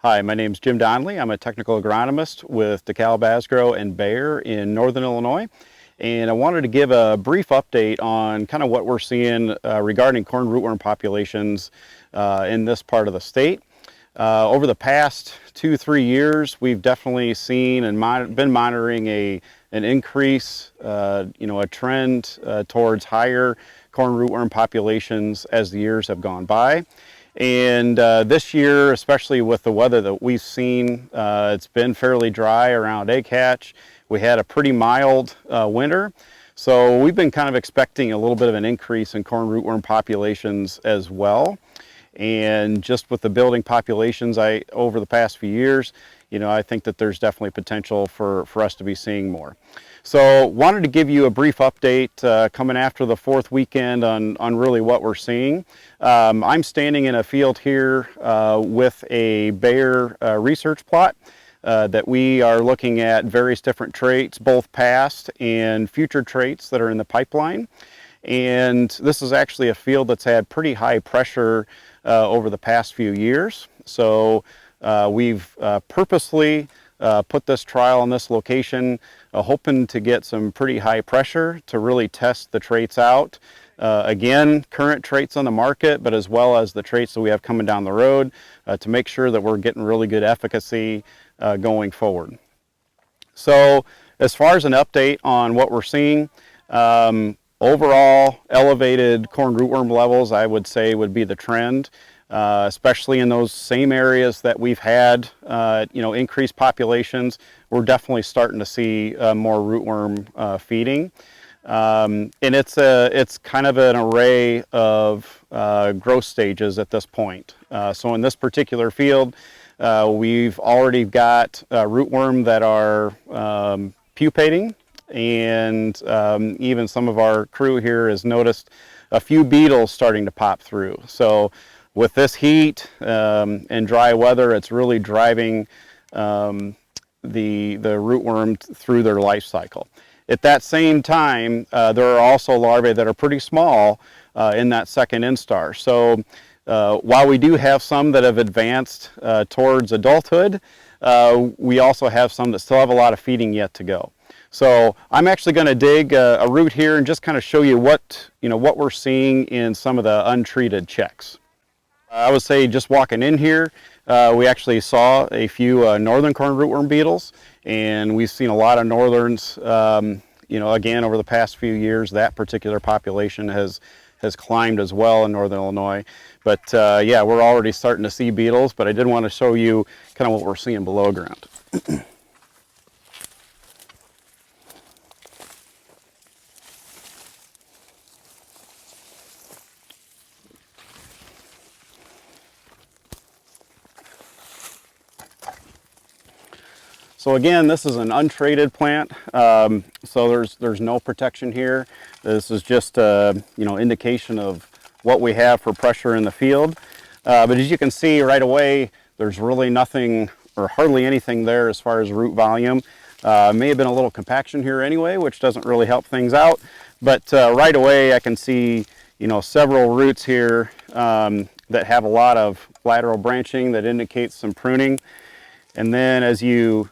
Hi, my name is Jim Donnelly. I'm a technical agronomist with DeKalb, Asgrow, and Bayer in Northern Illinois. And I wanted to give a brief update on kind of what we're seeing regarding corn rootworm populations in this part of the state. Over the past 2-3 years, we've definitely seen and been monitoring an increase, a trend towards higher corn rootworm populations as the years have gone by. And this year, especially with the weather that we've seen, it's been fairly dry around egg hatch. We had a pretty mild winter, so we've been kind of expecting a little bit of an increase in corn rootworm populations as well. And just with the building populations over the past few years, I think that there's definitely potential for us to be seeing more. So wanted to give you a brief update coming after the fourth weekend on really what we're seeing. I'm standing in a field here with a Bayer research plot that we are looking at various different traits, both past and future traits that are in the pipeline. And this is actually a field that's had pretty high pressure over the past few years. So we've purposely put this trial on this location, hoping to get some pretty high pressure to really test the traits out. Again, current traits on the market, but as well as the traits that we have coming down the road to make sure that we're getting really good efficacy going forward. So as far as an update on what we're seeing, overall elevated corn rootworm levels, I would say, would be the trend. Especially in those same areas that we've had, increased populations, we're definitely starting to see more rootworm feeding. And it's kind of an array of growth stages at this point. So in this particular field, we've already got rootworm that are pupating, and even some of our crew here has noticed a few beetles starting to pop through. So with this heat and dry weather, it's really driving the rootworm through their life cycle. At that same time, there are also larvae that are pretty small in that second instar. So while we do have some that have advanced towards adulthood, we also have some that still have a lot of feeding yet to go. So I'm actually going to dig a root here and just kind of show you what we're seeing in some of the untreated checks. I would say just walking in here, we actually saw a few northern corn rootworm beetles, and we've seen a lot of northerns. Again, over the past few years, that particular population has climbed as well in northern Illinois. But yeah, we're already starting to see beetles, but I did want to show you kind of what we're seeing below ground. So again, this is an untreated plant, so there's no protection here. This is just indication of what we have for pressure in the field. But as you can see right away, there's really nothing or hardly anything there as far as root volume. May have been a little compaction here anyway, which doesn't really help things out. But right away, I can see several roots here that have a lot of lateral branching that indicates some pruning. And then as you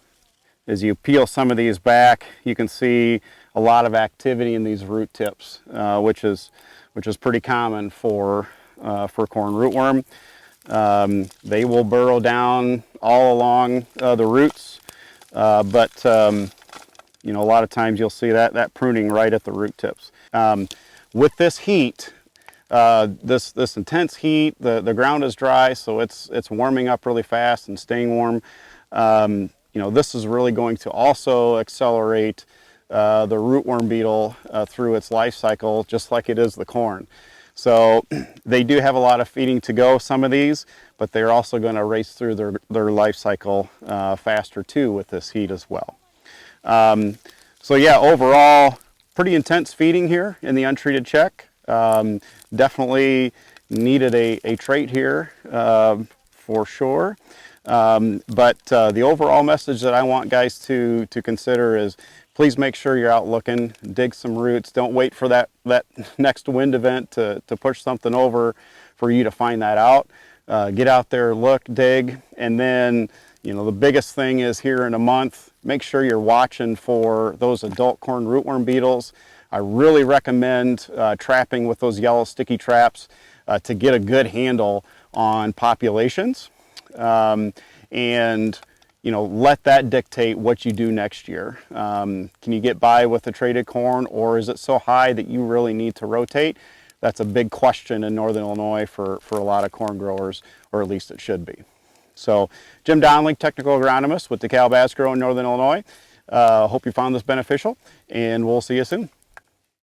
peel some of these back, you can see a lot of activity in these root tips, which is pretty common for corn rootworm. They will burrow down all along the roots, but a lot of times you'll see that pruning right at the root tips. With this heat, this intense heat, the ground is dry, so it's warming up really fast and staying warm. This is really going to also accelerate the rootworm beetle through its life cycle, just like it is the corn. So they do have a lot of feeding to go, some of these, but they're also going to race through their life cycle faster too with this heat as well. So yeah, overall, pretty intense feeding here in the untreated check. Definitely needed a trait here for sure. But the overall message that I want guys to consider is please make sure you're out looking, dig some roots. Don't wait for that next wind event to push something over for you to find that out. Get out there, look, dig, And then, you know, the biggest thing is here in a month, make sure you're watching for those adult corn rootworm beetles. I really recommend trapping with those yellow sticky traps to get a good handle on populations. And you know, let that dictate what you do next year. Can you get by with the traded corn, or is it so high that you really need to rotate? That's a big question in Northern Illinois for a lot of corn growers, or at least it should be. So, Jim Donnelly, technical agronomist with DeKalb Asgrow in Northern Illinois. Hope you found this beneficial, and we'll see you soon.